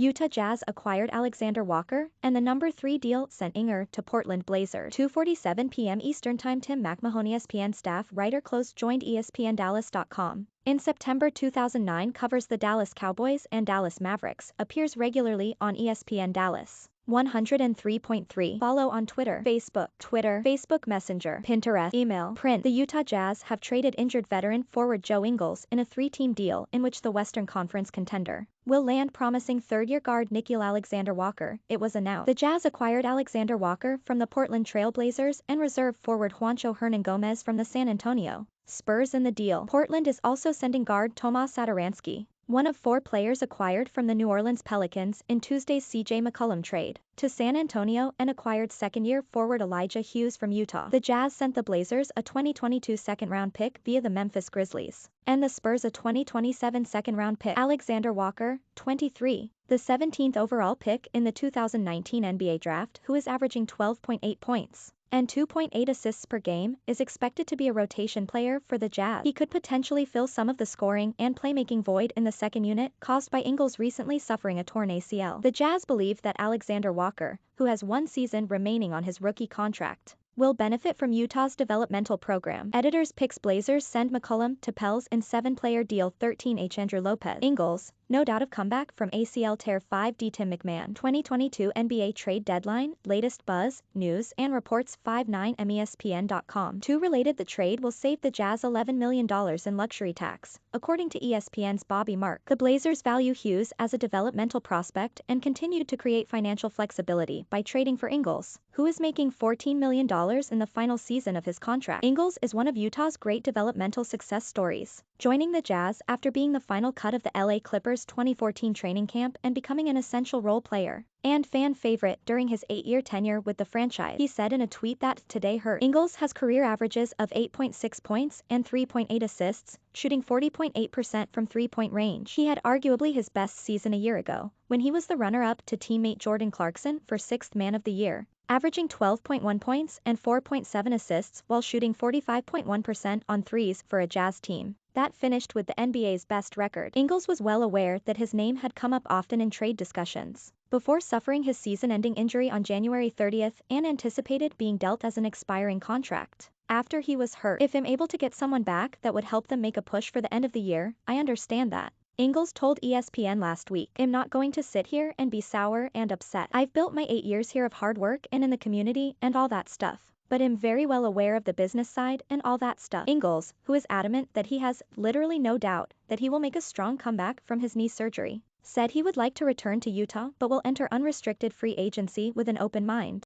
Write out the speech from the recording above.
Utah Jazz acquired Alexander Walker, and the number 3 deal sent Inger to Portland Blazers. 2:47 p.m. Eastern Time. Tim McMahon, ESPN staff writer joined ESPN-Dallas.com. In September 2009 covers the Dallas Cowboys and Dallas Mavericks, appears regularly on ESPN Dallas. 103.3. Follow on Twitter, Facebook Messenger, Pinterest, email, print. The Utah Jazz have traded injured veteran forward Joe Ingles in a 3-team deal in which the Western Conference contender will land promising third-year guard Nickeil Alexander-Walker, it was announced. The Jazz acquired Alexander Walker from the Portland Trail Blazers and reserve forward Juancho Hernan-Gomez from the San Antonio Spurs in the deal. Portland is also sending guard Tomas Satoransky, one of 4 players acquired from the New Orleans Pelicans in Tuesday's CJ McCollum trade, to San Antonio and acquired second-year forward Elijah Hughes from Utah. The Jazz sent the Blazers a 2022 second-round pick via the Memphis Grizzlies, and the Spurs a 2027 second-round pick. Alexander Walker, 23, the 17th overall pick in the 2019 NBA Draft, who is averaging 12.8 points and 2.8 assists per game, is expected to be a rotation player for the Jazz. He could potentially fill some of the scoring and playmaking void in the second unit caused by Ingles recently suffering a torn ACL. The Jazz believe that Alexander Walker, who has 1 season remaining on his rookie contract, will benefit from Utah's developmental program. Editors picks Blazers send McCollum to Pels in 7-player deal. 13H Andrew Lopez. Ingles, no doubt of comeback from ACL tear. 5D Tim McMahon. 2022 NBA trade deadline, latest buzz, news and reports. 59 ESPN.com. 2 related. The trade will save the Jazz $11 million in luxury tax, according to ESPN's Bobby Mark. The Blazers value Hughes as a developmental prospect and continued to create financial flexibility by trading for Ingles, who is making $14 million in the final season of his contract. Ingles is one of Utah's great developmental success stories, joining the Jazz after being the final cut of the LA Clippers' 2014 training camp and becoming an essential role player and fan favorite during his 8-year tenure with the franchise. He said in a tweet that Today Hurt. Ingles has career averages of 8.6 points and 3.8 assists, shooting 40.8% from three-point range. He had arguably his best season a year ago, when he was the runner-up to teammate Jordan Clarkson for 6th Man of the Year, averaging 12.1 points and 4.7 assists while shooting 45.1% on threes for a Jazz team that finished with the NBA's best record. Ingles was well aware that his name had come up often in trade discussions before suffering his season-ending injury on January 30th and anticipated being dealt as an expiring contract after he was hurt. If I'm able to get someone back that would help them make a push for the end of the year, I understand that, Ingles told ESPN last week. I'm not going to sit here and be sour and upset. I've built my 8 years here of hard work and in the community and all that stuff, but am very well aware of the business side and all that stuff. Ingles, who is adamant that he has literally no doubt that he will make a strong comeback from his knee surgery, said he would like to return to Utah but will enter unrestricted free agency with an open mind.